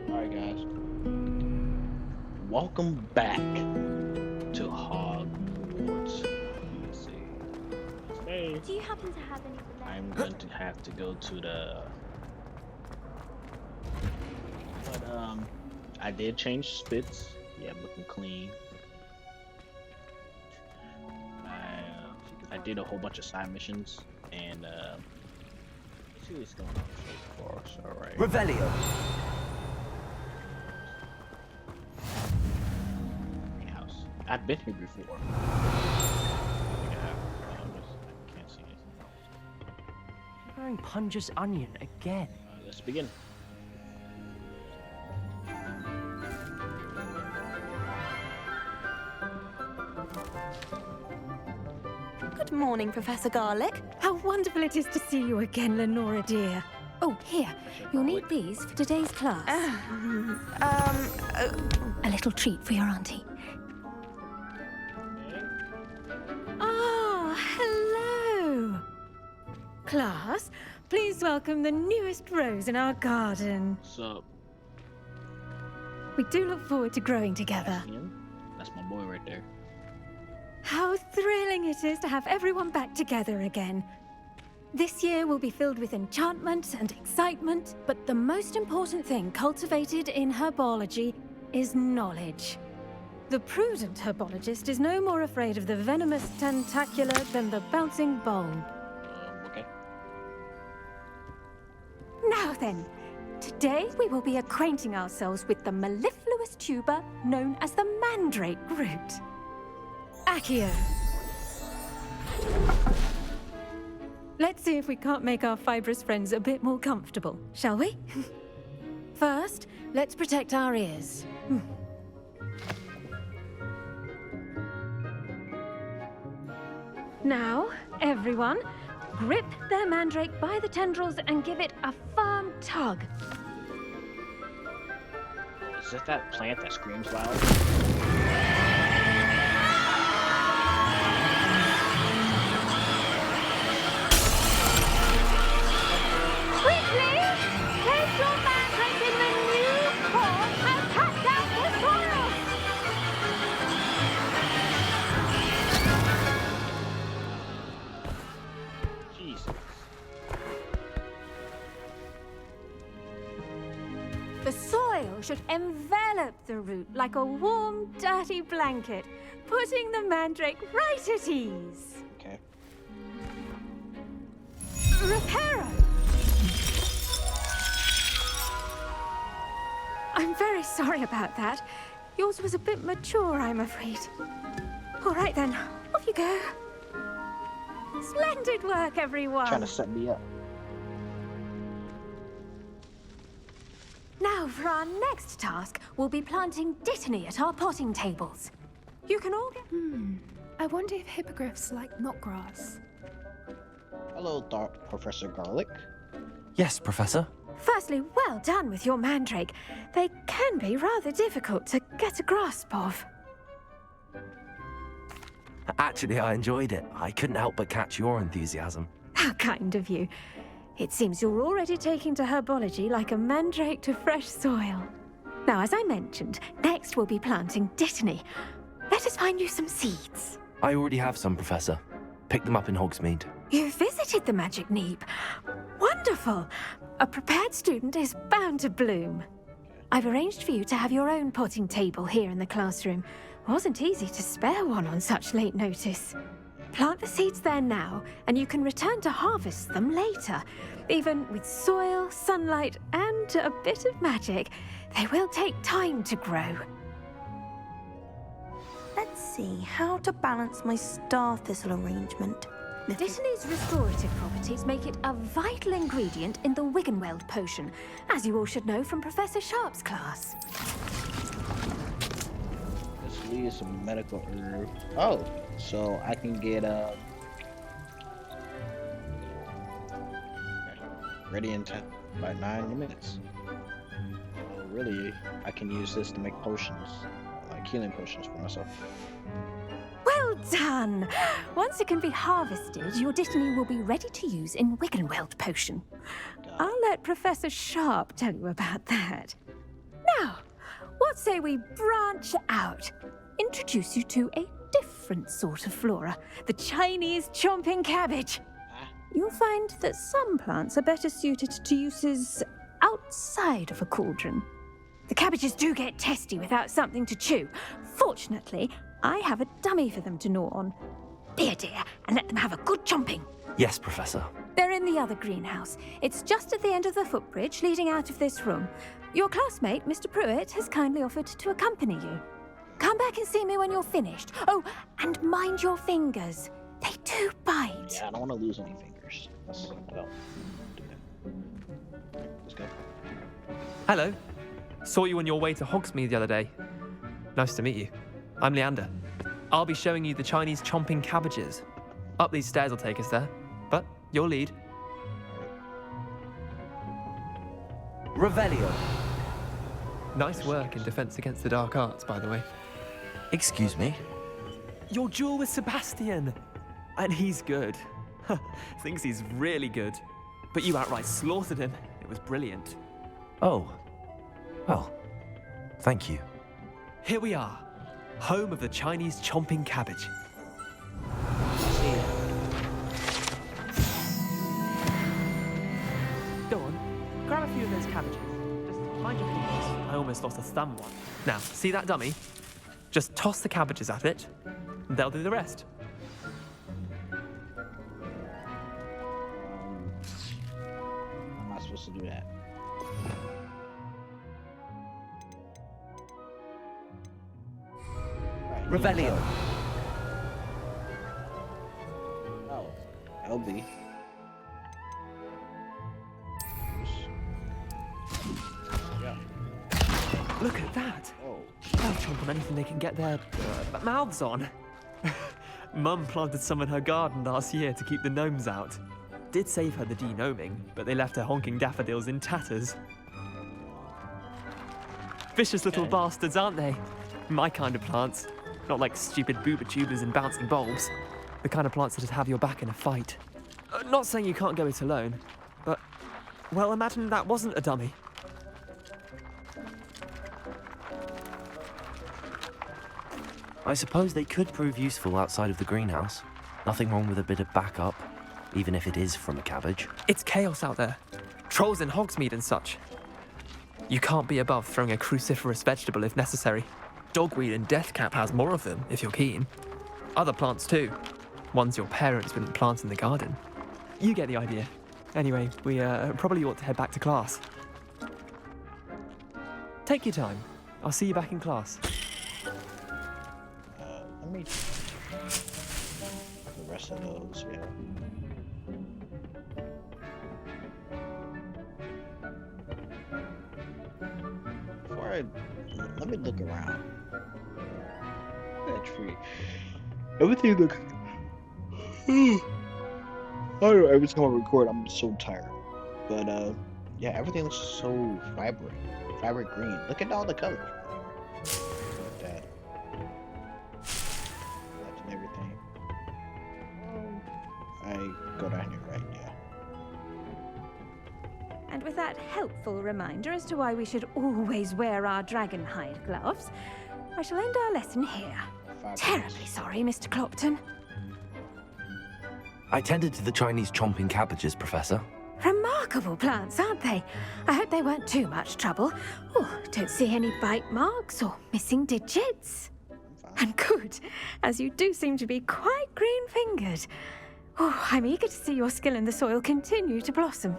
Alright, guys. Welcome back to Hogwarts. Let's see. Today, Do you happen to have any I'm going to have to go to the. But I did change spits. Yeah, looking clean. I did a whole bunch of side missions and let's see what's going on so far. So, alright. Revelio. House. I've been here before. I can't see anything. Wearing Punja's onion again. Let's begin. Good morning, Professor Garlic. How wonderful it is to see you again, Lenora dear. Oh, here. You'll need these for today's class. A little treat for your auntie. Ah, hello! Class, please welcome the newest rose in our garden. So, We do look forward to growing together. him? That's my boy right there. How thrilling it is to have everyone back together again. This year will be filled with enchantment and excitement, but the most important thing cultivated in herbology is knowledge. The prudent herbologist is no more afraid of the venomous tentacular than the bouncing bulb. Okay. Now then, today we will be acquainting ourselves with the mellifluous tuber known as the mandrake root. Accio. Let's see if we can't make our fibrous friends a bit more comfortable, shall we? First, let's protect our ears. Now, everyone, grip their mandrake by the tendrils and give it a firm tug. Is that that plant that screams loud? Quickly! Place your mandrake in the new pot and cut down the soil! Jesus. The soil should envelop the root like a warm, dirty blanket, putting the mandrake right at ease. Okay. Reparo! I'm very sorry about that. Yours was a bit mature, I'm afraid. All right then, off you go. Splendid work, everyone. Trying to set me up. Now, for our next task, we'll be planting dittany at our potting tables. You can all get... I wonder if hippogriffs like knotgrass. Hello, Professor Garlic. Yes, Professor. Firstly, well done with your mandrake. They can be rather difficult to get a grasp of. Actually, I enjoyed it. I couldn't help but catch your enthusiasm. How kind of you. It seems you're already taking to herbology like a mandrake to fresh soil. Now, as I mentioned, next we'll be planting dittany. Let us find you some seeds. I already have some, Professor. Picked them up in Hogsmeade. You visited the Magic Neep. Wonderful. A prepared student is bound to bloom. I've arranged for you to have your own potting table here in the classroom. Wasn't easy to spare one on such late notice. Plant the seeds there now, and you can return to harvest them later. Even with soil, sunlight, and a bit of magic, they will take time to grow. Let's see how to balance my star thistle arrangement. Dittany's restorative properties make it a vital ingredient in the Wiggenweld potion, as you all should know from Professor Sharp's class. This leaves some medical herb. Oh, so I can get ready in 10 by 9 minutes. Oh, really, I can use this to make potions, like healing potions for myself. Well Well done! Once it can be harvested, your Dittany will be ready to use in Wiggenweld potion. I'll let Professor Sharp tell you about that. Now, what say we branch out? Introduce you to a different sort of flora, the Chinese chomping cabbage. You'll find that some plants are better suited to uses outside of a cauldron. The cabbages do get testy without something to chew. Fortunately, I have a dummy for them to gnaw on. Be a dear and let them have a good chomping. Yes, Professor. They're in the other greenhouse. It's just at the end of the footbridge leading out of this room. Your classmate, Mr. Pruitt, has kindly offered to accompany you. Come back and see me when you're finished. Oh, and mind your fingers. They do bite. Yeah, I don't want to lose any fingers. Let's go. Hello. Saw you on your way to Hogsmeade the other day. Nice to meet you. I'm Leander. I'll be showing you the Chinese chomping cabbages. Up these stairs will take us there, but you'll lead. Revelio. Nice work in Defense Against the Dark Arts, by the way. Excuse me? Your duel with Sebastian! And he's good. Thinks he's really good. But you outright slaughtered him. It was brilliant. Oh. Well, thank you. Here we are, home of the Chinese chomping cabbage. Go on, grab a few of those cabbages. Just mind your fingers. I almost lost a thumb one. Now, see that dummy? Just toss the cabbages at it, and they'll do the rest. How am I supposed to do that? Revelio. Oh, LB. Yeah. Look at that. Oh. They'll chomp on anything they can get their mouths on. Mum planted some in her garden last year to keep the gnomes out. Did save her the de-gnoming, but they left her honking daffodils in tatters. Vicious little bastards, aren't they? My kind of plants. Not like stupid booba tubers and bouncing bulbs. The kind of plants that'd have your back in a fight. Not saying you can't go it alone, but, well, imagine that wasn't a dummy. I suppose they could prove useful outside of the greenhouse. Nothing wrong with a bit of backup, even if it is from a cabbage. It's chaos out there. Trolls in Hogsmeade and such. You can't be above throwing a cruciferous vegetable if necessary. Dogweed and deathcap has more of them, if you're keen. Other plants too. Ones your parents wouldn't plant in the garden. You get the idea. Anyway, we probably ought to head back to class. Take your time. I'll see you back in class. Let me the rest of those, yeah. Let me look around. That tree. Everything looks. I don't know, every time I record, I'm so tired. But yeah, everything looks so vibrant green. Look at all the colors. Look at that. That's and everything. I go down here, right? Yeah. And with that helpful reminder as to why we should always wear our dragon hide gloves, I shall end our lesson here. Terribly sorry, Mr. Clopton. I tended to the Chinese chomping cabbages, Professor. Remarkable plants, aren't they? I hope they weren't too much trouble. Oh, don't see any bite marks or missing digits. And good, as you do seem to be quite green-fingered. Oh, I'm eager to see your skill in the soil continue to blossom.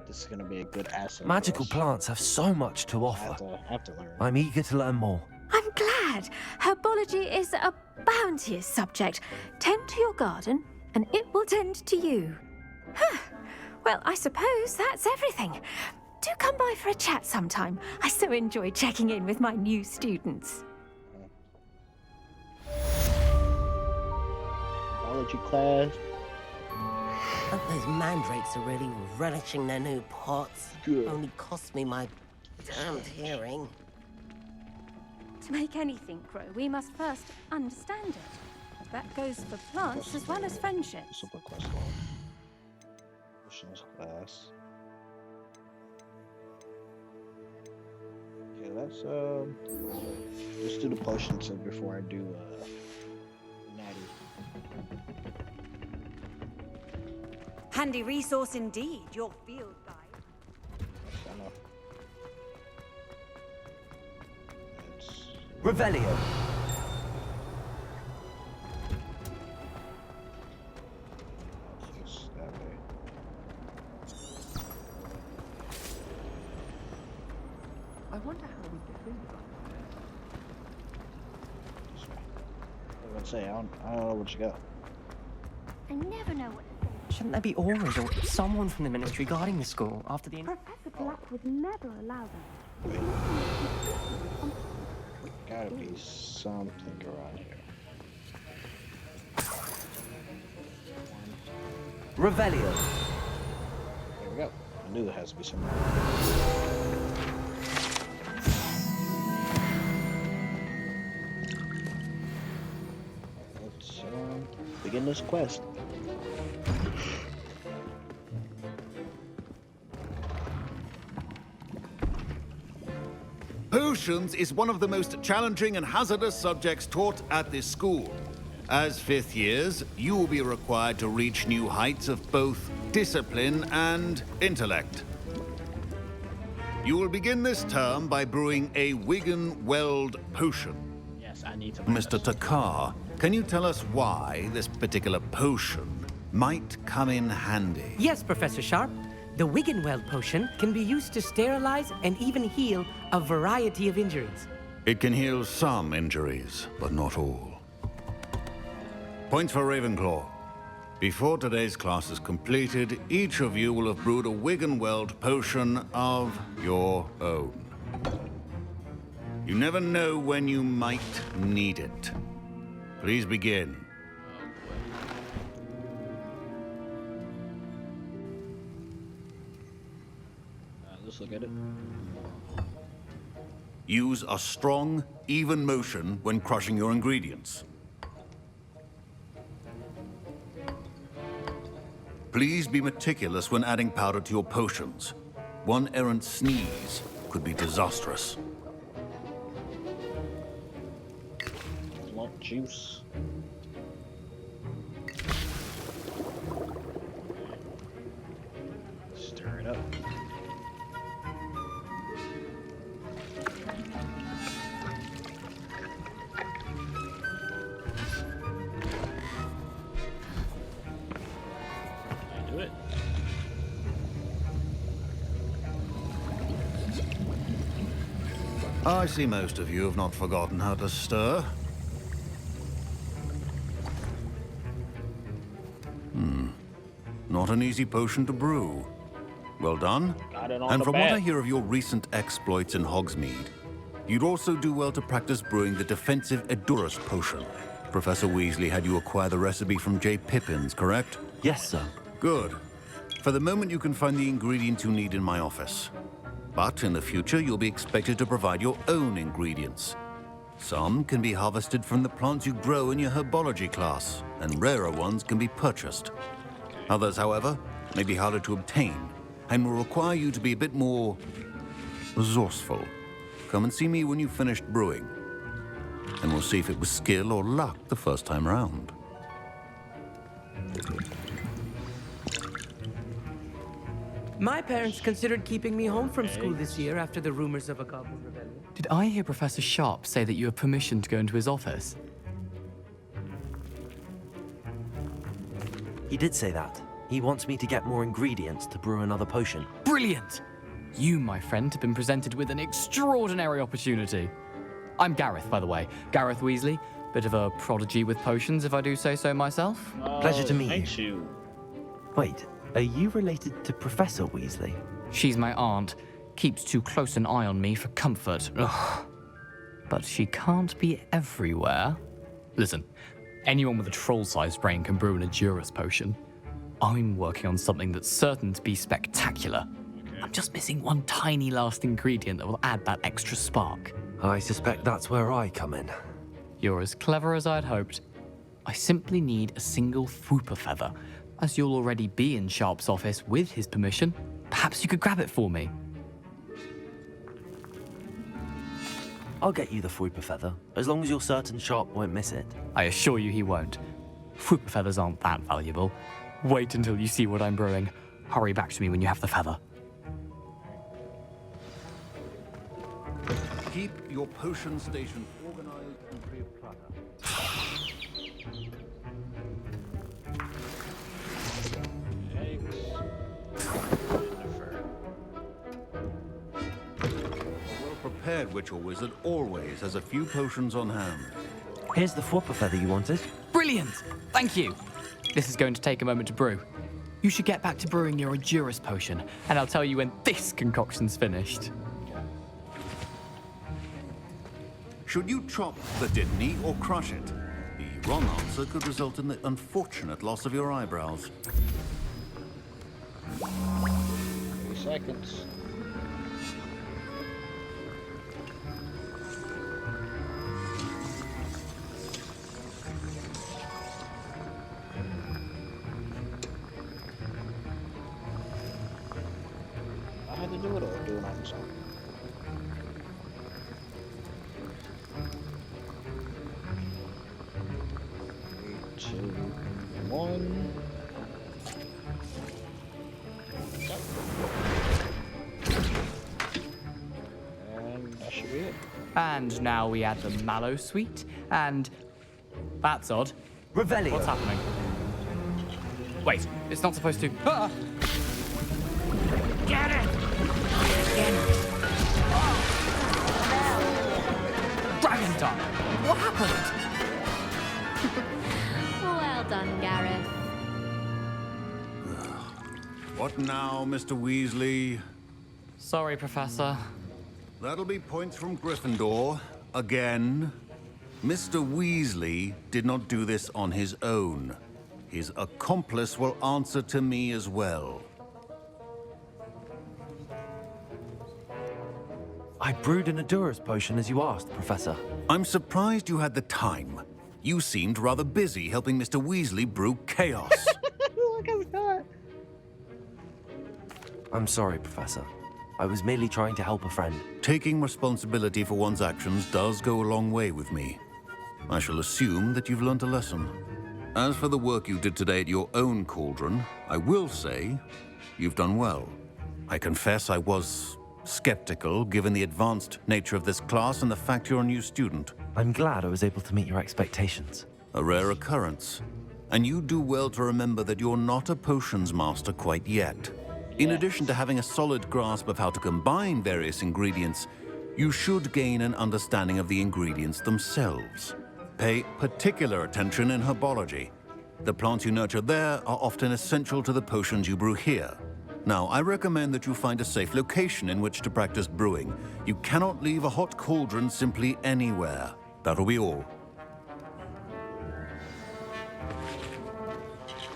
This is gonna be a good asset. Magical plants have so much to I offer. have to learn. I'm eager to learn more. I'm glad. Herbology is a bounteous subject. Tend to your garden, and it will tend to you. Huh. Well, I suppose that's everything. Do come by for a chat sometime. I so enjoy checking in with my new students. Biology class. Hope those mandrakes are really relishing their new pots. Good. Only cost me my damned hearing. To make anything grow, we must first understand it. That goes for plants as well as friendships. Super quest log. Potions class. Okay, let's do the potions before I do Natty. Handy resource indeed, your field guide. I know. It's Revelio. just that way. I wonder how we get in. This way. I was gonna say, I don't know what you got. I never know what to say. Shouldn't there be auras or someone from the ministry guarding the school after the... Professor Black would never allow them. Wait. Gotta be something around here. Revelio. There we go. I knew there has to be something. Let's begin this quest. Potions is one of the most challenging and hazardous subjects taught at this school. As fifth years, you will be required to reach new heights of both discipline and intellect. You will begin this term by brewing a Wigan-Weld potion. Yes, I need to. Mr. Takar, can you tell us why this particular potion might come in handy? Yes, Professor Sharp. The Wiggenweld potion can be used to sterilize and even heal a variety of injuries. It can heal some injuries, but not all. Points for Ravenclaw. Before today's class is completed, each of you will have brewed a Wiggenweld potion of your own. You never know when you might need it. Please begin. Let's look at it. Use a strong, even motion when crushing your ingredients. Please be meticulous when adding powder to your potions. One errant sneeze could be disastrous. Lump juice. Stir it up. Do it. I see most of you have not forgotten how to stir. Not an easy potion to brew. Well done. Got it on And the from what I bat. hear of your recent exploits in Hogsmeade, you'd also do well to practice brewing the defensive Edurus potion. Professor Weasley had you acquire the recipe from J. Pippins, correct? Yes, sir. Good. For the moment, you can find the ingredients you need in my office. But in the future, you'll be expected to provide your own ingredients. Some can be harvested from the plants you grow in your herbology class, and rarer ones can be purchased. Others, however, may be harder to obtain, and will require you to be a bit more resourceful. Come and see me when you've finished brewing, and we'll see if it was skill or luck the first time round. My parents considered keeping me home from school this year after the rumors of a Goblin Rebellion. Did I hear Professor Sharp say that you have permission to go into his office? He did say that. He wants me to get more ingredients to brew another potion. Brilliant! You, my friend, have been presented with an extraordinary opportunity. I'm Gareth, by the way. Gareth Weasley. Bit of a prodigy with potions, if I do say so myself. Pleasure to meet Thank you. you. Wait, are you related to Professor Weasley? She's my aunt. Keeps too close an eye on me for comfort. Ugh. But she can't be everywhere. Listen, anyone with a troll-sized brain can brew an Edurus potion. I'm working on something that's certain to be spectacular. I'm just missing one tiny last ingredient that will add that extra spark. I suspect that's where I come in. You're as clever as I'd hoped. I simply need a single Fwooper feather. As you'll already be in Sharp's office with his permission, perhaps you could grab it for me. I'll get you the Fwooper feather, as long as you're certain Sharp won't miss it. I assure you he won't. Fwooper feathers aren't that valuable. Wait until you see what I'm brewing. Hurry back to me when you have the feather. Keep your potion station organized and free of clutter. A well-prepared witch or wizard always has a few potions on hand. Here's the Fwooper feather you wanted. Brilliant! Thank you! This is going to take a moment to brew. You should get back to brewing your Edurus potion, and I'll tell you when this concoction's finished. Should you chop the Didney or crush it? The wrong answer could result in the unfortunate loss of your eyebrows. 3 seconds. I had to do it or do it on its own. Three, 2, 1. And that should be it. And now we add the mallow sweet, and... That's odd. Revelio. What's happening? Wait, it's not supposed to... Ah! Get it! Dragon time! What happened? Well done, Gareth. What now, Mr. Weasley? Sorry, Professor. That'll be points from Gryffindor. Again. Mr. Weasley did not do this on his own. His accomplice will answer to me as well. I brewed an Edurus potion as you asked, Professor. I'm surprised you had the time. You seemed rather busy helping Mr. Weasley brew chaos. Look at that. I'm sorry, Professor. I was merely trying to help a friend. Taking responsibility for one's actions does go a long way with me. I shall assume that you've learnt a lesson. As for the work you did today at your own cauldron, I will say you've done well. I confess I was skeptical, given the advanced nature of this class and the fact you're a new student. I'm glad I was able to meet your expectations. A rare occurrence. And you do well to remember that you're not a potions master quite yet. In addition to having a solid grasp of how to combine various ingredients, you should gain an understanding of the ingredients themselves. Pay particular attention in herbology. The plants you nurture there are often essential to the potions you brew here. Now, I recommend that you find a safe location in which to practice brewing. You cannot leave a hot cauldron simply anywhere. That'll be all.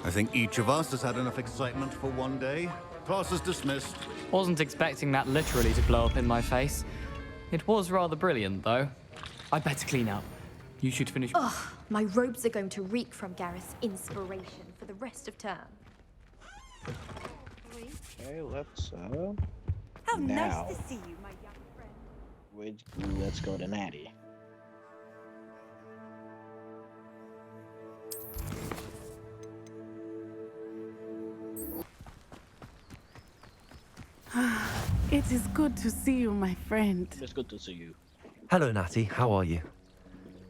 I think each of us has had enough excitement for one day. Class is dismissed. Wasn't expecting that literally to blow up in my face. It was rather brilliant, though. I'd better clean up. You should finish... Ugh, my robes are going to reek from Gareth's inspiration for the rest of term. Okay, let's How now nice to see you, my young friend. let's go to Natty. It is good to see you, my friend. It's good to see you. Hello, Natty. How are you?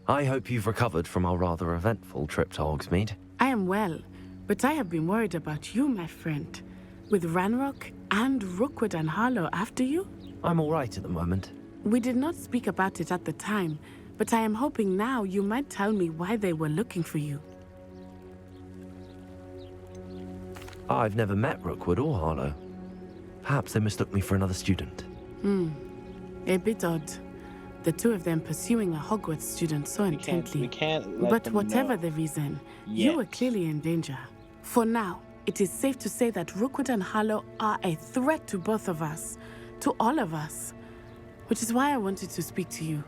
I hope you've recovered from our rather eventful trip to Hogsmeade. I am well, but I have been worried about you, my friend. With Ranrock and Rookwood and Harlow after you? I'm all right at the moment. We did not speak about it at the time, but I am hoping now you might tell me why they were looking for you. I've never met Rookwood or Harlow. Perhaps they mistook me for another student. A bit odd. The two of them pursuing a Hogwarts student so intently. We can't let But them whatever know. the reason, Yet. you were clearly in danger. For now, it is safe to say that Rookwood and Harlow are a threat to both of us, to all of us. Which is why I wanted to speak to you.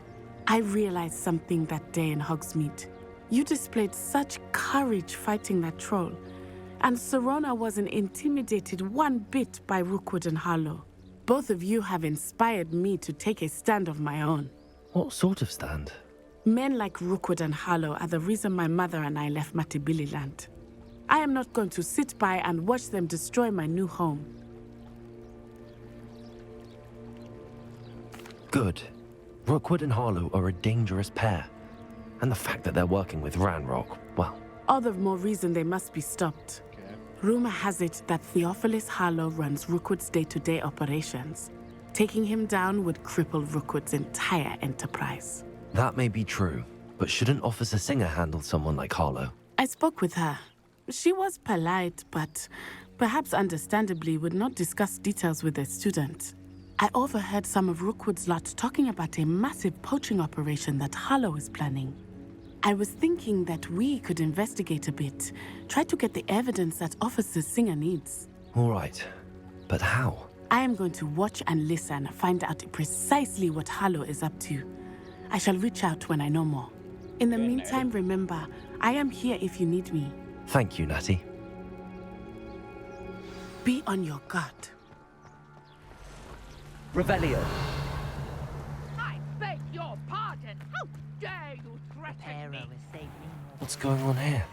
I realized something that day in Hogsmeade. You displayed such courage fighting that troll, and Serona wasn't intimidated one bit by Rookwood and Harlow. Both of you have inspired me to take a stand of my own. What sort of stand? Men like Rookwood and Harlow are the reason my mother and I left Matibili land. I am not going to sit by and watch them destroy my new home. Good. Rookwood and Harlow are a dangerous pair. And the fact that they're working with Ranrock, well... All the more reason they must be stopped. Okay. Rumor has it that Theophilus Harlow runs Rookwood's day-to-day operations. Taking him down would cripple Rookwood's entire enterprise. That may be true, but shouldn't Officer Singer handle someone like Harlow? I spoke with her. She was polite, but perhaps understandably would not discuss details with a student. I overheard some of Rookwood's lot talking about a massive poaching operation that Harlow is planning. I was thinking that we could investigate a bit, try to get the evidence that Officer Singer needs. All right, but how? I am going to watch and listen, find out precisely what Harlow is up to. I shall reach out when I know more. In the meantime, remember, I am here if you need me. Thank you, Natty. Be on your guard. Revelio. I beg your pardon. How dare you threaten me? What's going on here?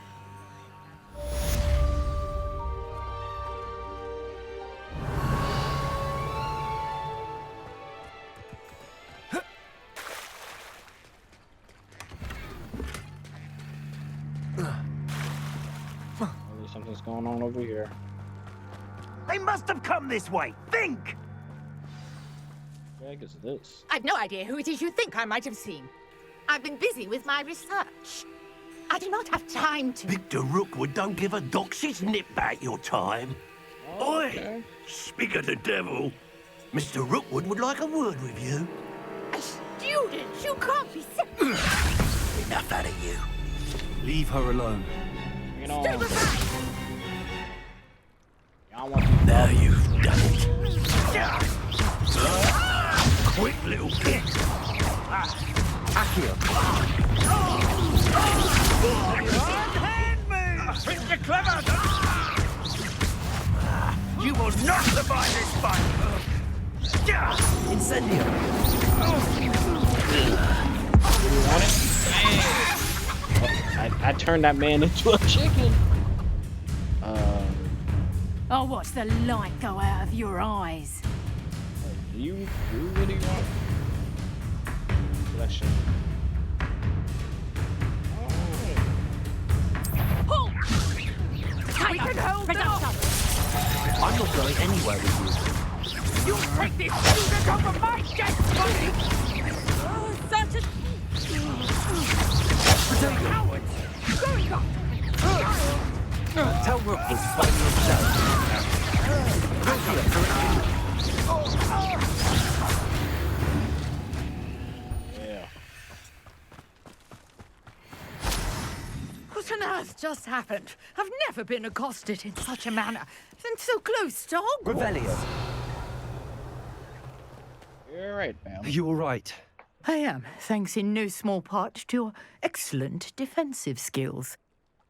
Something's going on over here. They must have come this way. Think! What the heck is this? I've no idea who it is you think I might have seen. I've been busy with my research. I do not have time to... Victor Rookwood don't give a doxy's nip back your time. Okay. Oi! Speak of the devil. Mr. Rookwood would like a word with you. A student? You can't be... Enough out of you. Leave her alone. You know, now you've done it. Quick little kick. Accio. Mr. Clever! You will not survive this fight! Incendio. Do you want it? I turned that man into a chicken. I'll watch the light go out of your eyes. Do you really want that shit? Pull! We can hold them up! I'm not going anywhere with you. You take this student off of my dead body! Oh, such a... Cowards! Going up! Tell Rookwood to find me himself. Yeah. What on earth just happened? I've never been accosted in such a manner. And so close to Hogwarts. Revelio. You're right, ma'am. Are you all right? I am, thanks in no small part to your excellent defensive skills.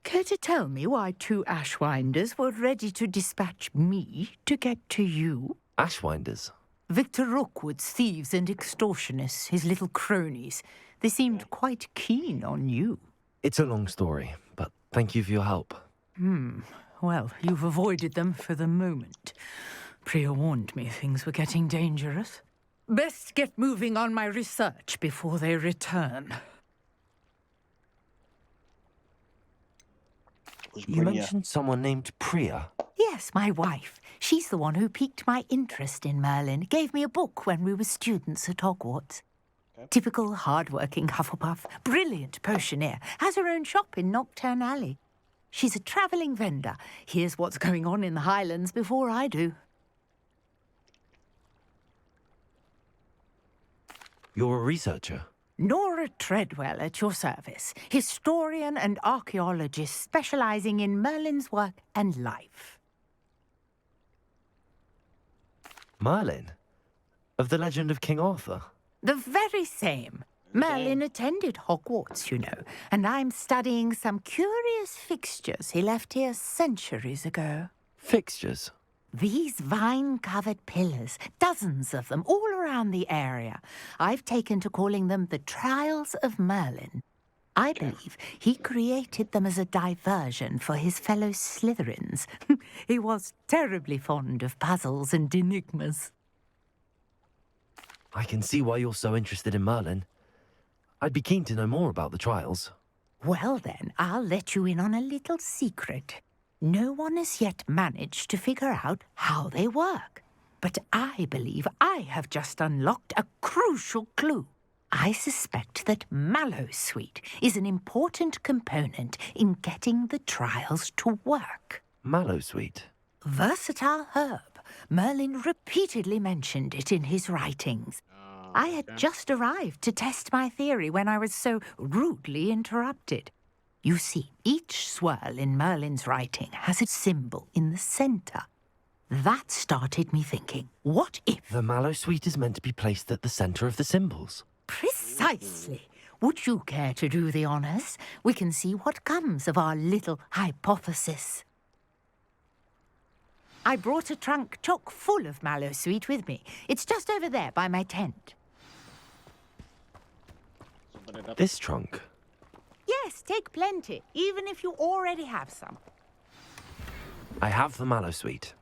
Care to tell me why two Ashwinders were ready to dispatch me to get to you? Ashwinders? Victor Rookwood's thieves and extortionists, his little cronies. They seemed quite keen on you. It's a long story, but thank you for your help. Well, you've avoided them for the moment. Priya warned me things were getting dangerous. Best get moving on my research before they return. You mentioned someone named Priya. Yes, my wife. She's the one who piqued my interest in Merlin. Gave me a book when we were students at Hogwarts. Okay. Typical hard-working Hufflepuff. Brilliant potioneer. Has her own shop in Nocturne Alley. She's a travelling vendor. Hears what's going on in the Highlands before I do. You're a researcher? Nora Treadwell at your service. Historian and archaeologist specialising in Merlin's work and life. Merlin? Of the legend of King Arthur? The very same. Merlin attended Hogwarts, you know, and I'm studying some curious fixtures he left here centuries ago. Fixtures? These vine-covered pillars, dozens of them, all around the area. I've taken to calling them the Trials of Merlin. I believe he created them as a diversion for his fellow Slytherins. He was terribly fond of puzzles and enigmas. I can see why you're so interested in Merlin. I'd be keen to know more about the trials. Well then, I'll let you in on a little secret. No one has yet managed to figure out how they work. But I believe I have just unlocked a crucial clue. I suspect that Mallowsweet is an important component in getting the trials to work. Mallowsweet? Versatile herb. Merlin repeatedly mentioned it in his writings. I had just arrived to test my theory when I was so rudely interrupted. You see, each swirl in Merlin's writing has a symbol in the center. That started me thinking, what if... The Mallowsweet is meant to be placed at the center of the symbols. Precisely. Would you care to do the honors? We can see what comes of our little hypothesis. I brought a trunk chock full of Mallowsweet with me. It's just over there by my tent. This trunk? Yes, take plenty, even if you already have some. I have the Mallowsweet.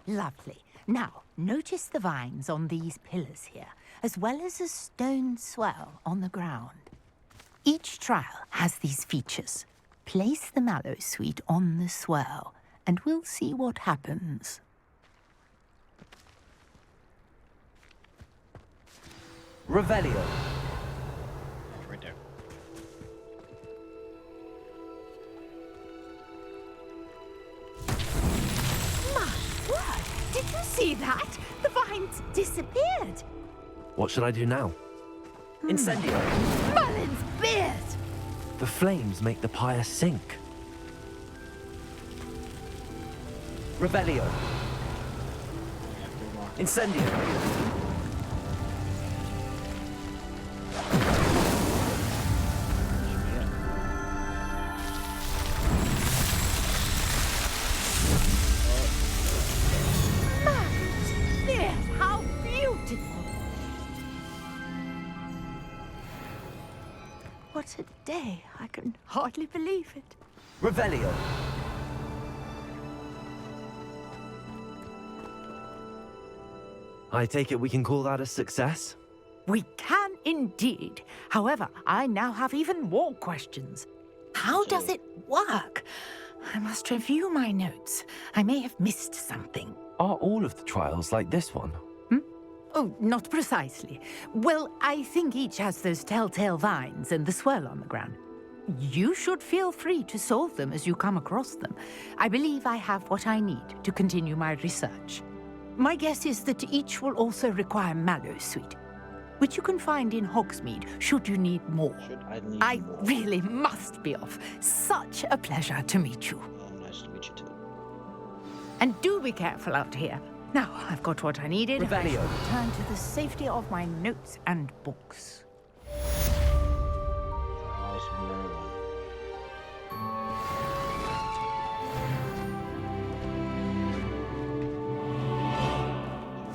Lovely. Now, notice the vines on these pillars here, as well as a stone swell on the ground. Each trial has these features. Place the Mallowsweet on the swirl, and we'll see what happens. Revelio. Right there. My word! Did you see that? The vines disappeared. What should I do now? Incendio. Merlin's beard! The flames make the pyre sink. Revelio. Incendio. Merlin's beard! How beautiful! What a day. I can hardly believe it. Revelio. I take it we can call that a success? We can indeed. However, I now have even more questions. How does it work? I must review my notes. I may have missed something. Are all of the trials like this one? Oh, not precisely. Well, I think each has those telltale vines and the swirl on the ground. You should feel free to solve them as you come across them. I believe I have what I need to continue my research. My guess is that each will also require Mallowsweet, which you can find in Hogsmeade should you need more. I really must be off. Such a pleasure to meet you. Nice to meet you too. And do be careful out here. Now, I've got what I needed. I shall return to the safety of my notes and books.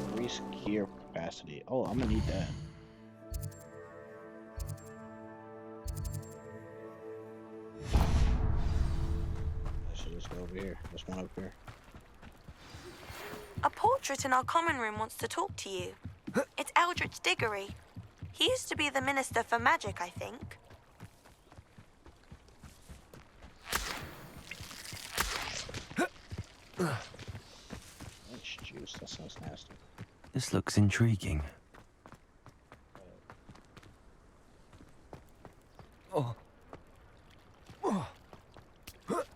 Increase gear capacity. Oh, I'm gonna need that. I should just go over here. There's one up here. A portrait in our common room wants to talk to you. It's Eldritch Diggory. He used to be the Minister for Magic, I think. Orange juice, that sounds nasty. This looks intriguing. Oh. What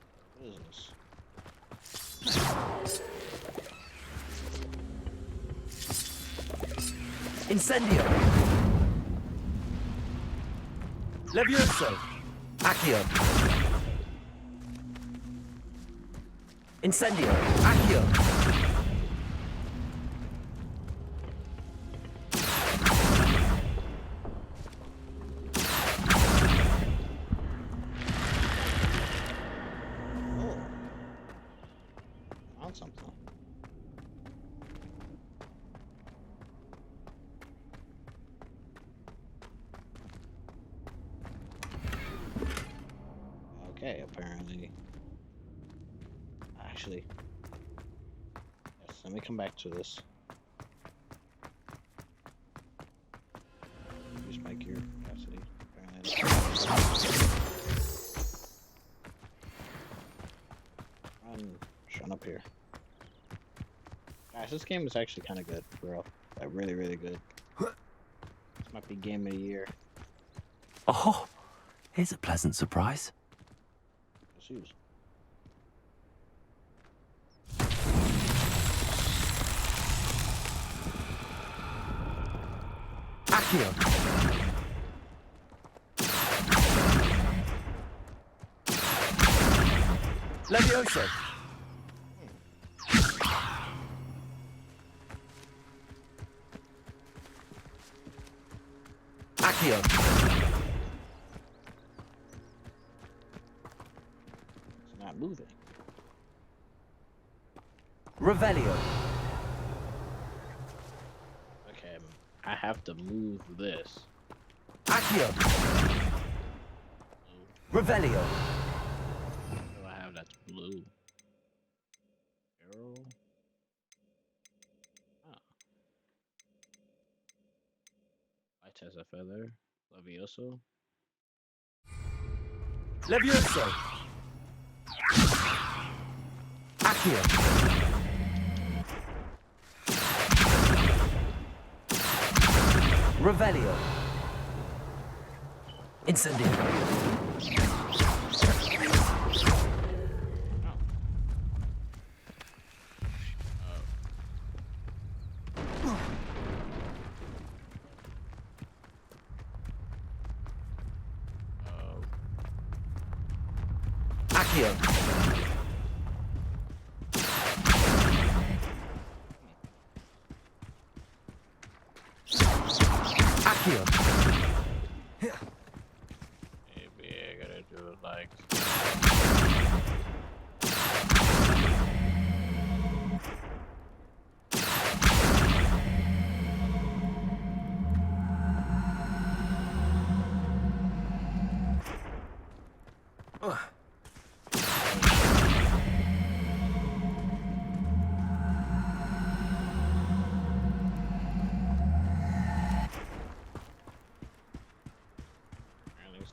is this? Incendio. Levioso. Accio. Incendio. Accio. something. Okay, apparently. Actually, yes, let me come back to this. Use my gear capacity. Run up here. Guys, this game is actually kind of good, bro. Like, really, really good. This might be game of the year. Oh, here's a pleasant surprise. Shoes. Accio. Levioso. Accio. It's not moving. Revelio. Okay, I have to move this. Accio. Revelio. What do I have that's blue? Arrow. Ah. White has a feather. Levioso. Levioso. Accio. Revelio. Incendio. Accio. Accio. Maybe I gotta do it like.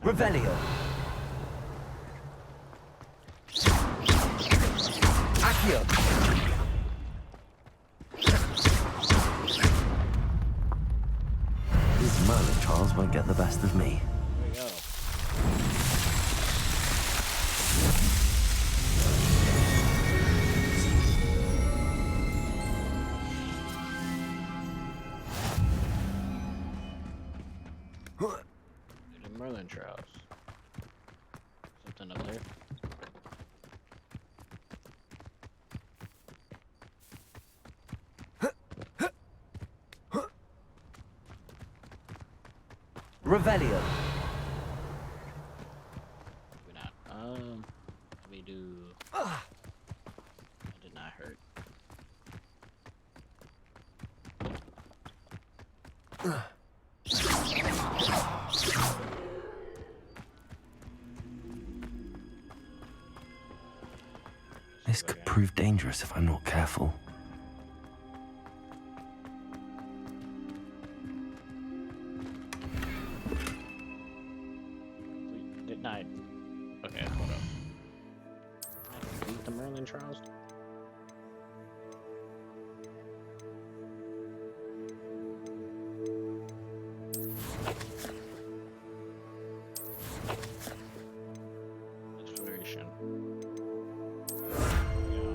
Revelio. Accio. These Merlin trials won't get the best of me. There we go. The Merlin trials. Something up there. Revelio. Maybe not. Let me do. That did not hurt. This could prove dangerous if I'm not careful. Didn't I? Okay, hold up. I complete the Merlin trials. Exploration. Yeah.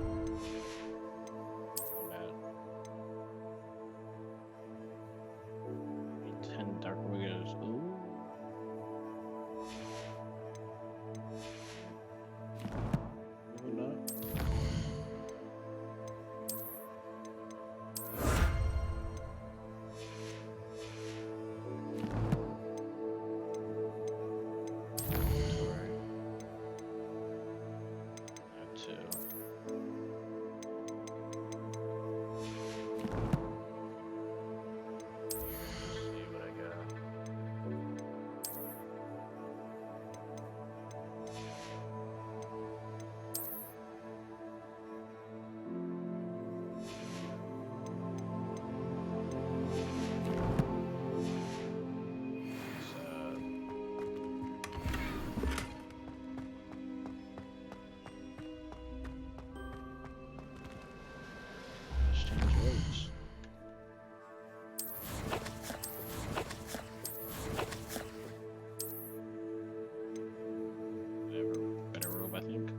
Better room, I think.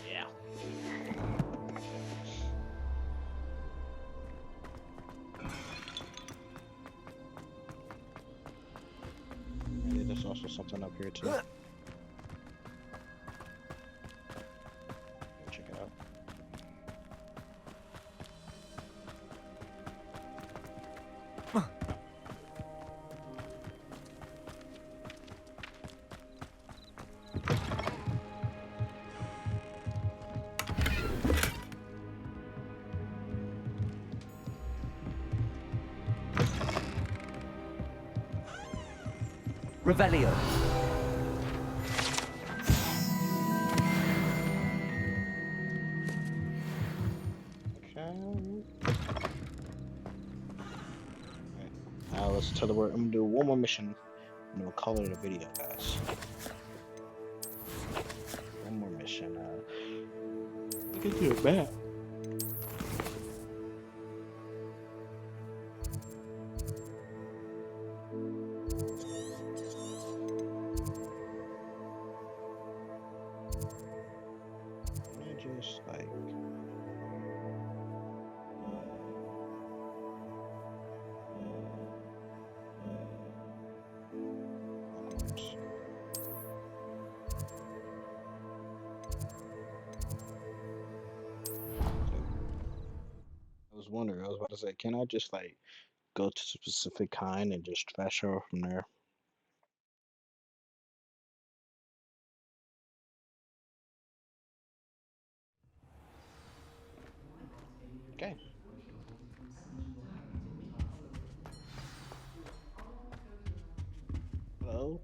Yeah. Maybe there's also something up here too. Check it out. Revelio. Let's tell the word. I'm gonna do one more mission, and we'll call it a video, guys. One more mission. We can do it back. Just like. I was wondering, I was about to say, can I just like go to a specific kind and just fast travel from there? Okay. Hello?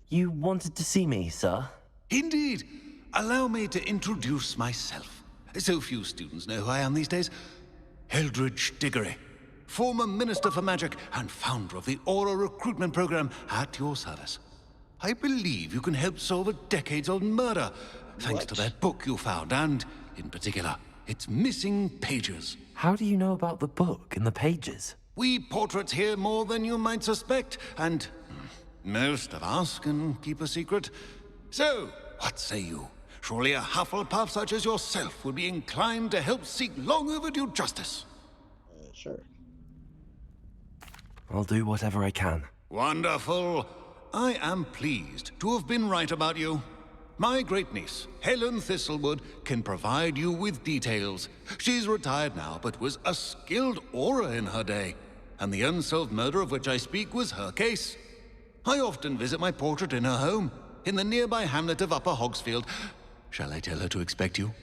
You wanted to see me, sir? Indeed. Allow me to introduce myself. So few students know who I am these days. Eldridge Diggory, former Minister for Magic and founder of the Aura recruitment program at your service. I believe you can help solve a decades-old murder, thanks to that book you found, and, in particular, its missing pages. How do you know about the book and the pages? We portraits hear more than you might suspect, and most of us can keep a secret. So, what say you? Surely a Hufflepuff such as yourself would be inclined to help seek long overdue justice. Sure. I'll do whatever I can. Wonderful. I am pleased to have been right about you. My great-niece, Helen Thistlewood, can provide you with details. She's retired now, but was a skilled aura in her day. And the unsolved murder of which I speak was her case. I often visit my portrait in her home, in the nearby hamlet of Upper Hogsfield. Shall I tell her to expect you?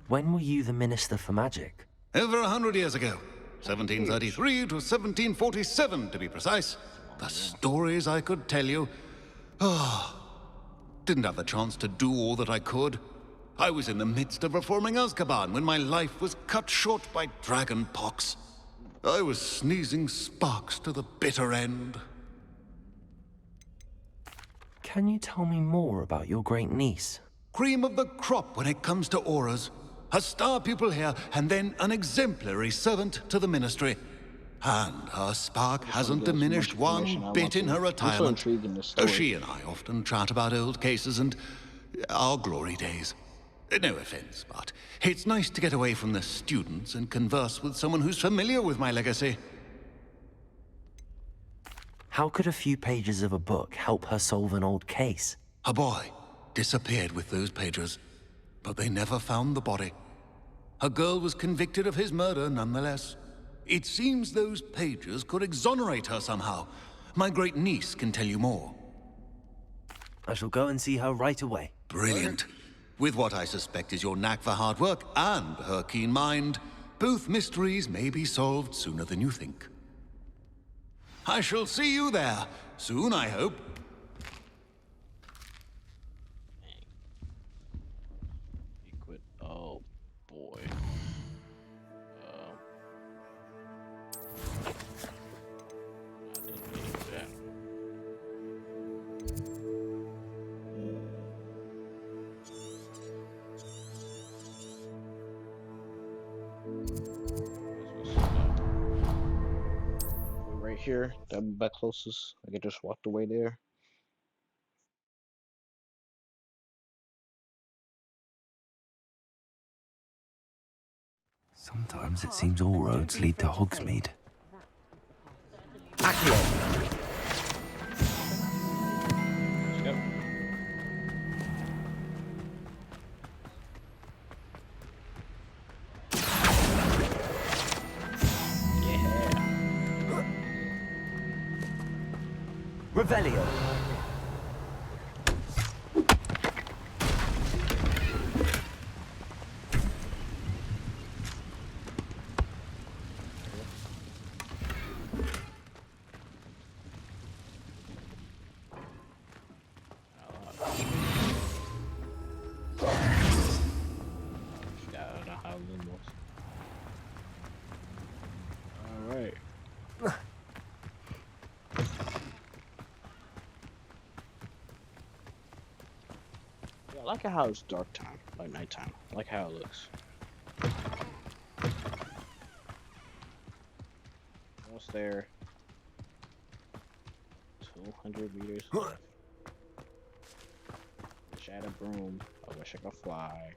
When were you the Minister for Magic? Over 100 years ago. 1733 to 1747, to be precise. The stories I could tell you. Didn't have the chance to do all that I could. I was in the midst of reforming Azkaban when my life was cut short by dragon pox. I was sneezing sparks to the bitter end. Can you tell me more about your great niece? Cream of the crop when it comes to auras. A star pupil here, and then an exemplary servant to the ministry. And her spark hasn't diminished one bit in her retirement. She and I often chat about old cases and our glory days. No offense, but it's nice to get away from the students and converse with someone who's familiar with my legacy. How could a few pages of a book help her solve an old case? A boy disappeared with those pages, but they never found the body. A girl was convicted of his murder nonetheless. It seems those pages could exonerate her somehow. My great niece can tell you more. I shall go and see her right away. Brilliant. With what I suspect is your knack for hard work and her keen mind, both mysteries may be solved sooner than you think. I shall see you there, soon I hope. here. That'd be my closest. I could just walk away there. Sometimes it seems all roads lead to Hogsmeade. Let's go. Revelio. Alright. Yeah, I like how it's dark time, like nighttime. I like how it looks. Almost there. 200 meters left. Wish I had a broom. I wish I could fly.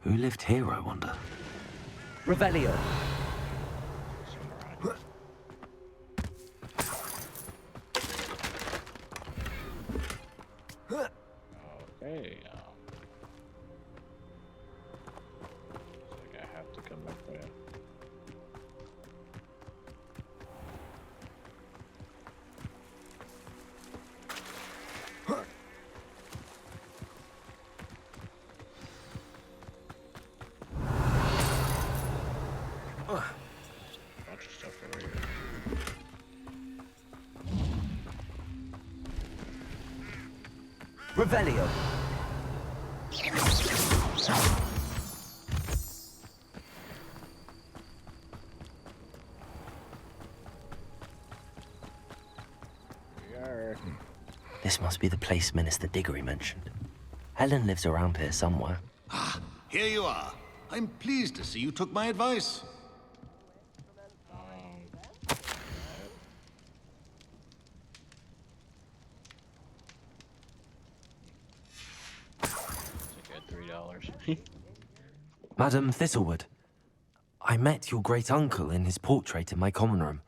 Who lived here, I wonder? Revelio. Okay, looks like I have to come back there. Bunch of stuff over here. Revelio. This must be the place Minister Diggory mentioned. Helen lives around here somewhere. Ah, here you are. I'm pleased to see you took my advice. $3. Madam Thistlewood, I met your great-uncle in his portrait in my common room.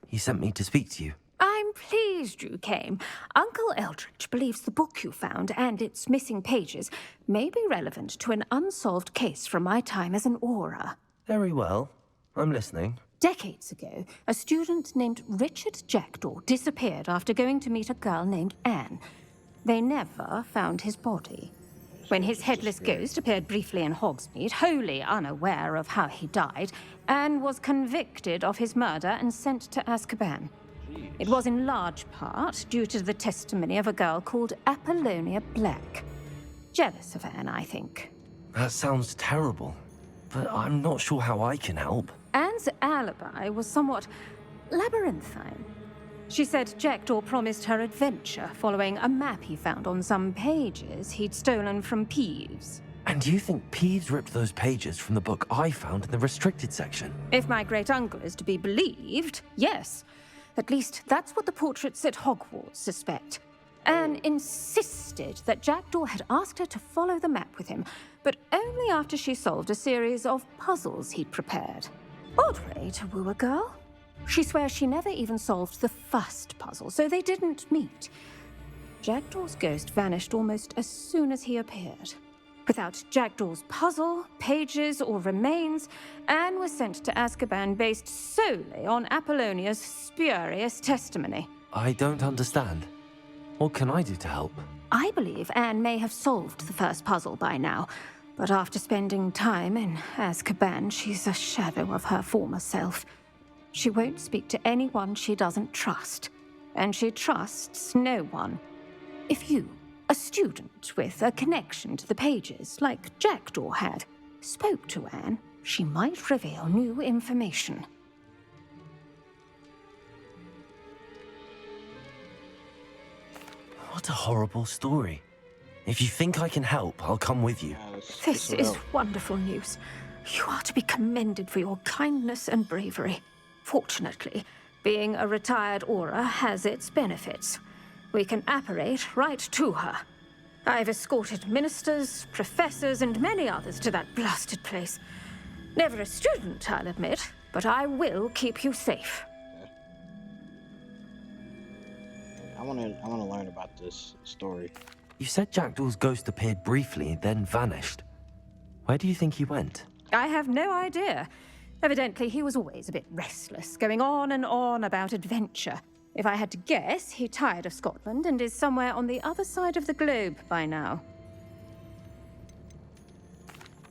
He sent me to speak to you. I'm pleased you came. Uncle Eldridge believes the book you found and its missing pages may be relevant to an unsolved case from my time as an aura. Very well. I'm listening. Decades ago, a student named Richard Jackdaw disappeared after going to meet a girl named Anne. They never found his body. When his headless ghost appeared briefly in Hogsmeade, wholly unaware of how he died, Anne was convicted of his murder and sent to Azkaban. It was in large part due to the testimony of a girl called Apollonia Black. Jealous of Anne, I think. That sounds terrible, but I'm not sure how I can help. Anne's alibi was somewhat labyrinthine. She said Jackdaw promised her adventure following a map he found on some pages he'd stolen from Peeves. And you think Peeves ripped those pages from the book I found in the restricted section? If my great-uncle is to be believed, yes. At least that's what the portraits at Hogwarts suspect. Anne insisted that Jackdaw had asked her to follow the map with him, but only after she solved a series of puzzles he'd prepared. Odd way to woo a girl. She swears she never even solved the first puzzle, so they didn't meet. Jackdaw's ghost vanished almost as soon as he appeared. Without Jackdaw's puzzle, pages, or remains, Anne was sent to Azkaban based solely on Apollonia's spurious testimony. I don't understand. What can I do to help? I believe Anne may have solved the first puzzle by now, but after spending time in Azkaban, she's a shadow of her former self. She won't speak to anyone she doesn't trust, and she trusts no one. If you, a student with a connection to the pages, like Jackdaw had, spoke to Anne, she might reveal new information. What a horrible story. If you think I can help, I'll come with you. This is wonderful news. You are to be commended for your kindness and bravery. Fortunately, being a retired Aura has its benefits. We can apparate right to her. I've escorted ministers, professors, and many others to that blasted place. Never a student, I'll admit, but I will keep you safe. I wanna learn about this story. You said Jackdaw's ghost appeared briefly, then vanished. Where do you think he went? I have no idea. Evidently, he was always a bit restless, going on and on about adventure. If I had to guess, he tired of Scotland and is somewhere on the other side of the globe by now.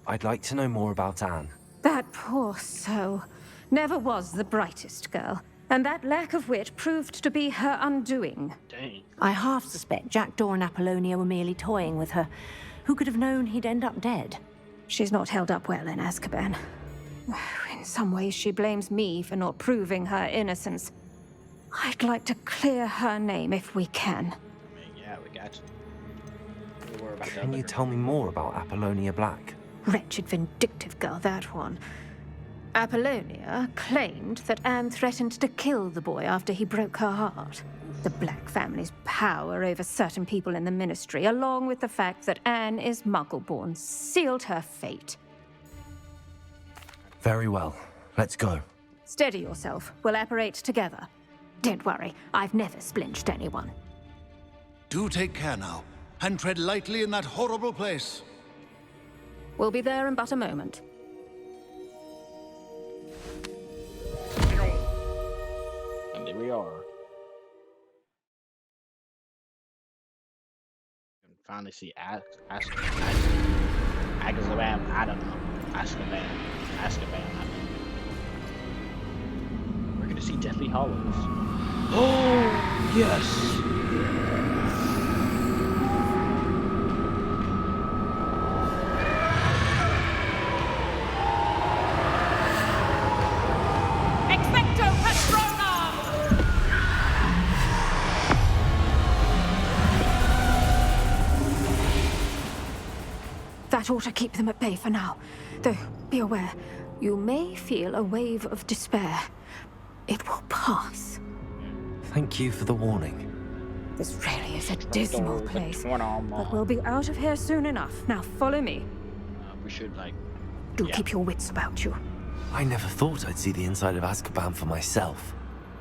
I'd like to know more about Anne. That poor soul. Never was the brightest girl. And that lack of wit proved to be her undoing. Dang. I half suspect Jackdaw and Apollonia were merely toying with her. Who could have known he'd end up dead? She's not held up well in Azkaban. In some ways, she blames me for not proving her innocence. I'd like to clear her name if we can. I mean, yeah, we got to. Don't worry about Can that you later. tell me more about Apollonia Black? Wretched, vindictive girl, that one. Apollonia claimed that Anne threatened to kill the boy after he broke her heart. The Black family's power over certain people in the Ministry, along with the fact that Anne is Muggle-born, sealed her fate. Very well. Let's go. Steady yourself. We'll apparate together. Don't worry, I've never splinched anyone. Do take care now, and tread lightly in that horrible place. We'll be there in but a moment. And there we are. You can finally see Azkaban. I don't know. Azkaban. We're gonna see Deathly Hallows. Oh yes. Expecto Patronum! That ought to keep them at bay for now. Though, be aware, you may feel a wave of despair. It will pass. Thank you for the warning. This really is a dismal place, but we'll be out of here soon enough. Now follow me. We should, like... Do keep your wits about you. I never thought I'd see the inside of Azkaban for myself.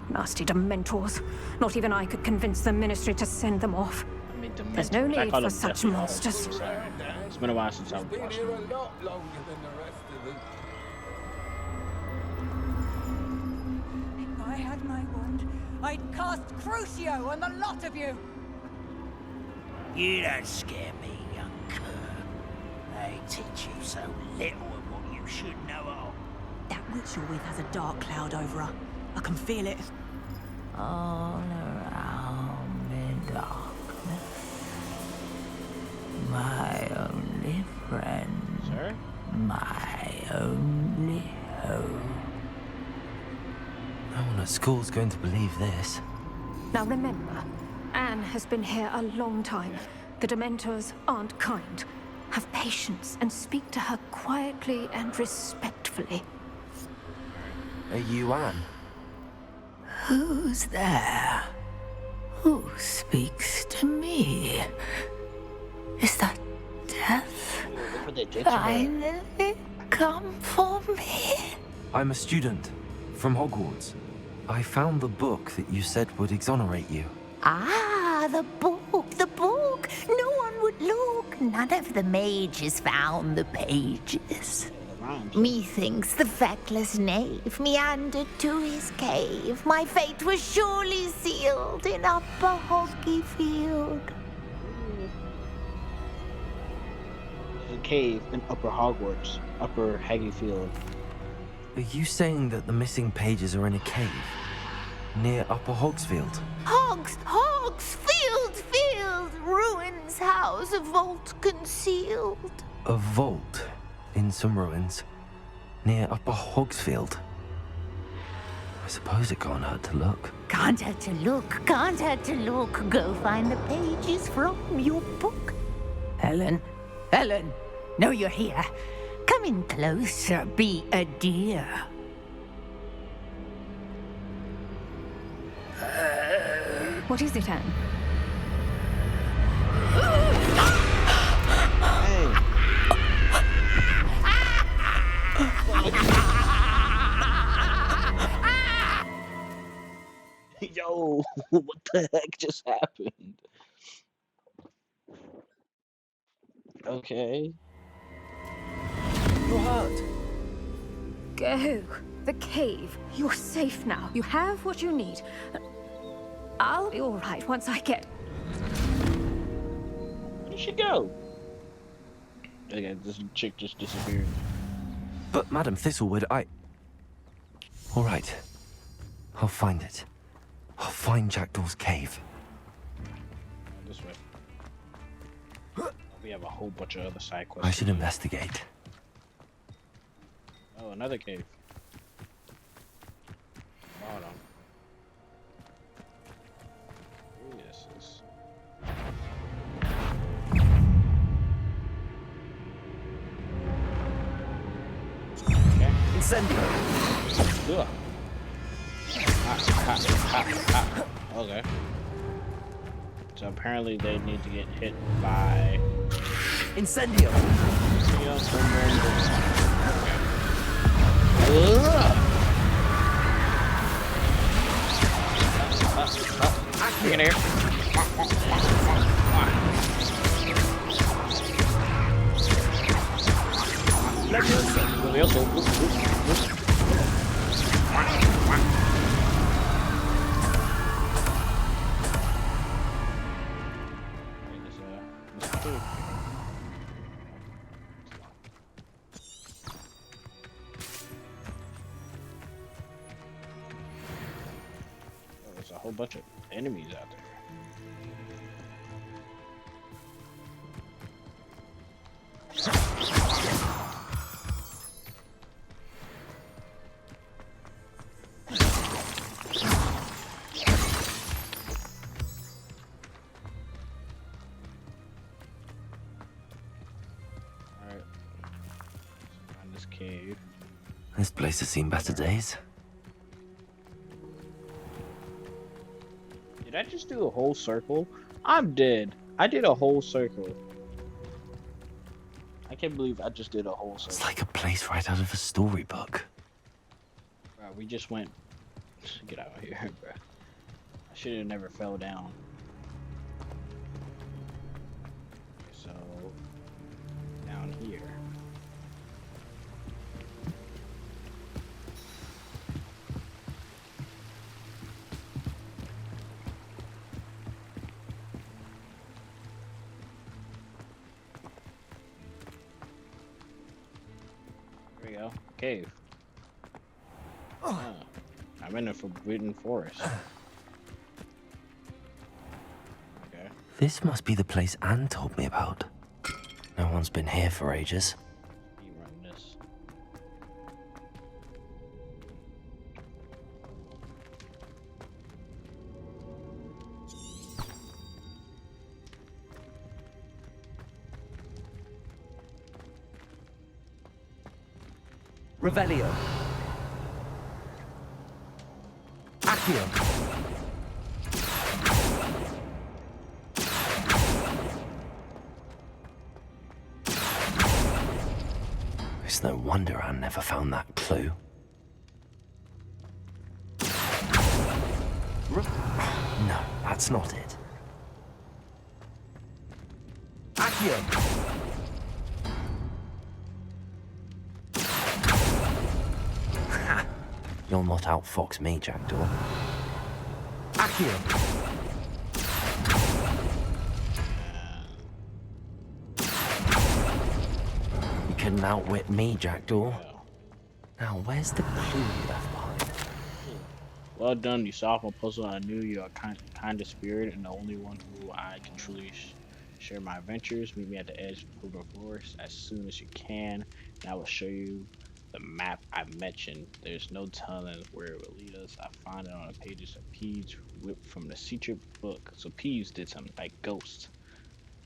Nasty Dementors. Not even I could convince the Ministry to send them off. I mean, There's no Dementors. I need call for them such Deathly Hallows. monsters. Sorry. It's been a while since I've watched them. a lot longer than the rest of us. If I had my wand, I'd cast Crucio on the lot of you. You don't scare me, young cur. They teach you so little of what you should know of. That witch you're with has a dark cloud over her. I can feel it. All around me darkness. My only friend. Sir? My only hope. No one at school's going to believe this. Now remember, Anne has been here a long time. The Dementors aren't kind. Have patience and speak to her quietly and respectfully. Are you Anne? Who's there? Who speaks to me? Is that death Look what they did to her. finally come for me? I'm a student from Hogwarts. I found the book that you said would exonerate you. Ah, the book, the book. No one would look. None of the mages found the pages. Methinks the feckless knave meandered to his cave. My fate was surely sealed in Upper Hoggyfield. There's a cave in Upper Hogwarts, Upper Haggyfield. Are you saying that the missing pages are in a cave near Upper Hogsfield? Field, ruins house, a vault concealed. A vault in some ruins near Upper Hogsfield. I suppose it can't hurt to look. Can't hurt to look. Go find the pages from your book. Helen, know you're here. Come in closer, be a dear. What is it, Anne? Yo, what the heck just happened? Okay. You're hurt. Go. The cave. You're safe now. You have what you need. I'll be all right once I get... Where should go? Okay, this chick just disappeared. But, Madam Thistlewood, All right. I'll find it. I'll find Jackdaw's cave. This way. We have a whole bunch of other side quests. I should investigate. Oh, another cave. Hold on. Ooh, yes, yes. Okay. Incendio! Ugh. Okay. So apparently they need to get hit by... Incendio! Get in here. There's a whole bunch of enemies out there. Alright. Find this cave. This place has seen better days. Did I just do a whole circle? I'm dead. I did a whole circle. I can't believe I just did a whole circle. It's like a place right out of a storybook. Bro, we just went... Get out of here, bro. I should have never fell down. So... Down here. There we go. Cave. Ah, I'm in a forbidden forest. Okay. This must be the place Anne told me about. No one's been here for ages. Run this. Revelio. Accio. It's no wonder Anne never found that clue. No, that's not it. Accio. You'll not outfox me, Jackdaw. Accio. You couldn't outwit me, Jackdaw. Now, where's the clue you left behind? Well done, you solved my puzzle. I knew you're a kind of spirit and the only one who I can truly share my adventures. Meet me at the edge of the Forbidden Forest as soon as you can, and I will show you the map I mentioned. There's no telling where it will lead us. I found it on the pages of Peeves whipped from the secret book. So Peeves did something like Ghost,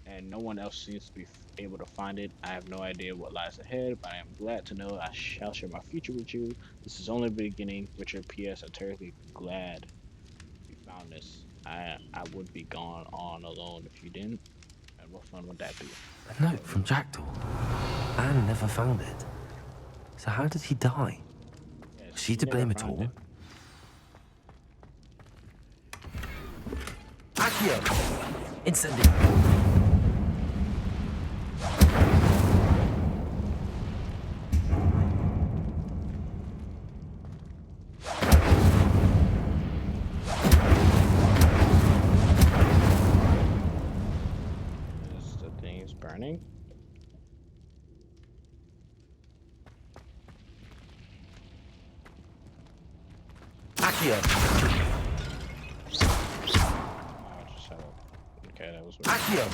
and no one else seems to be able to find it. I have no idea what lies ahead, but I am glad to know I shall share my future with you. This is only the beginning. Richard, P.S. I'm terribly glad you found this. I would be gone on alone if you didn't. And what fun would that be? A note from Jackdaw. Anne never found it. So how did he die? Yes, Was she to blame at all? Accio! Incendio! The thing is burning. Accio! Okay, that was Accio!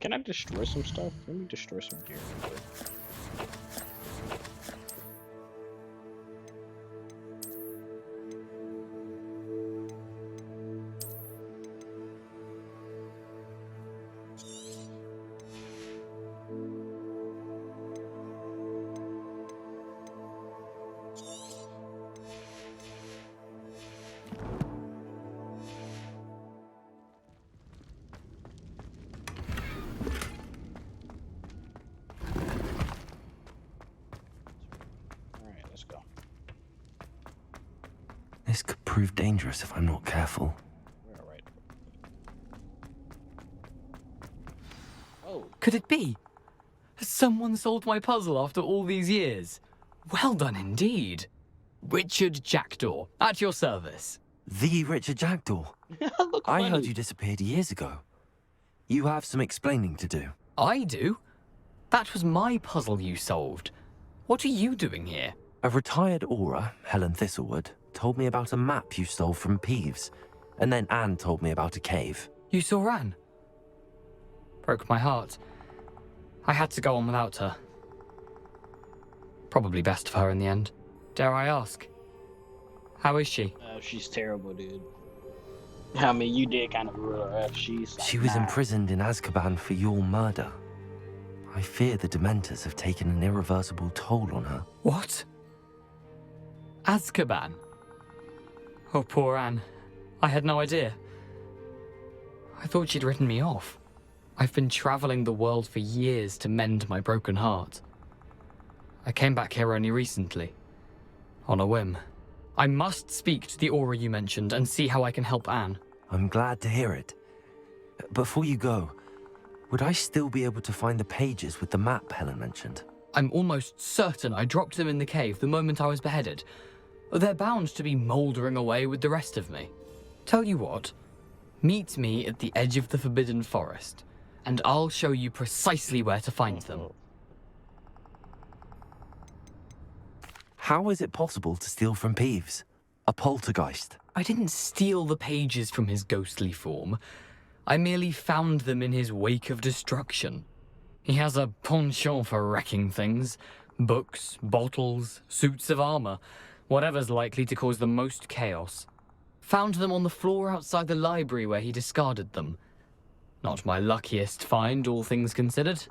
Can I destroy some stuff? Let me destroy some gear real quick. This could prove dangerous if I'm not careful. We're all right. Could it be? Has someone solved my puzzle after all these years? Well done indeed. Richard Jackdaw, at your service. The Richard Jackdaw? I heard you disappeared years ago. You have some explaining to do. I do? That was my puzzle you solved. What are you doing here? A retired aura, Helen Thistlewood, told me about a map you stole from Peeves. And then Anne told me about a cave. You saw Anne? Broke my heart. I had to go on without her. Probably best of her in the end. Dare I ask? How is she? She's terrible, dude. I mean, you did kind of rule her up. She was imprisoned in Azkaban for your murder. I fear the Dementors have taken an irreversible toll on her. What? Azkaban? Oh, poor Anne. I had no idea. I thought she'd written me off. I've been traveling the world for years to mend my broken heart. I came back here only recently. On a whim. I must speak to the aura you mentioned and see how I can help Anne. I'm glad to hear it. Before you go, would I still be able to find the pages with the map Helen mentioned? I'm almost certain I dropped them in the cave the moment I was beheaded. They're bound to be mouldering away with the rest of me. Tell you what, meet me at the edge of the Forbidden Forest, and I'll show you precisely where to find them. How is it possible to steal from Peeves? A poltergeist? I didn't steal the pages from his ghostly form. I merely found them in his wake of destruction. He has a penchant for wrecking things. Books, bottles, suits of armor, whatever's likely to cause the most chaos. Found them on the floor outside the library where he discarded them. Not my luckiest find, all things considered.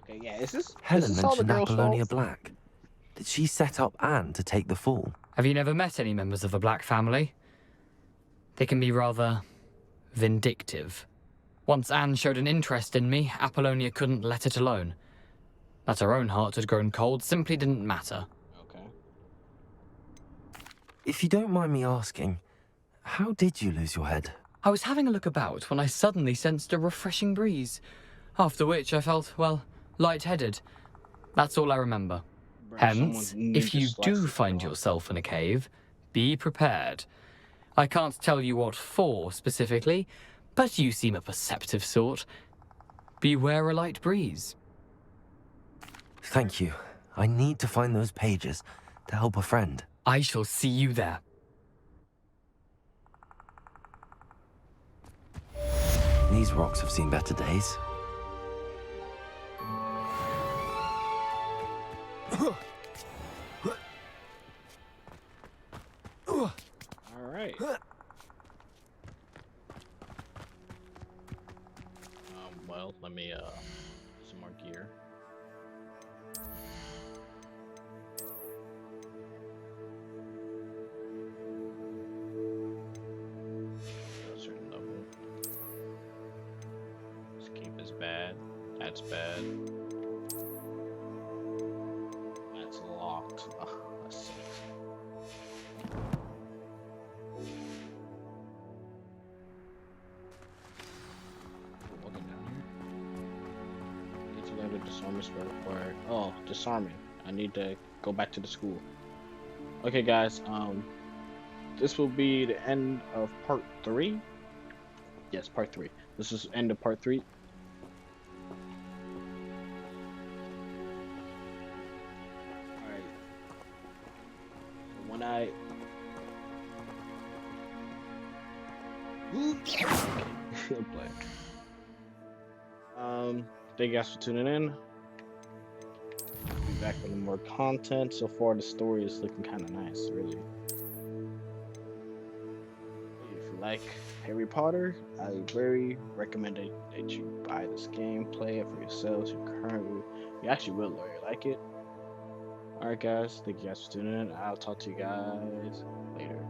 Okay, yeah, is this Helen all the mentioned girl's Apollonia fault? Black. Did she set up Anne to take the fall? Have you never met any members of the Black family? They can be rather vindictive. Once Anne showed an interest in me, Apollonia couldn't let it alone. That her own heart had grown cold simply didn't matter. Okay. If you don't mind me asking, how did you lose your head? I was having a look about when I suddenly sensed a refreshing breeze, after which I felt, well, lightheaded. That's all I remember. Hence, if you do find yourself in a cave, be prepared. I can't tell you what for specifically, but you seem a perceptive sort. Beware a light breeze. Thank you. I need to find those pages to help a friend. I shall see you there. These rocks have seen better days. All right. more gear. A certain level. Escape is bad. That's bad. That's locked. Ugh, that sucks. Walking down here. Need to learn the disarming spell required. Oh, disarming. I need to go back to the school. Okay, guys. This will be the end of part 3. Yes, part 3. This is end of part 3. Alright. When I... Thank you guys for tuning in. I'll be back with more content. So far, the story is looking kind of nice, really. If you like Harry Potter, I very recommend that you buy this game, play it for yourselves. You actually will really like it. Alright guys, thank you guys for tuning in. I'll talk to you guys later.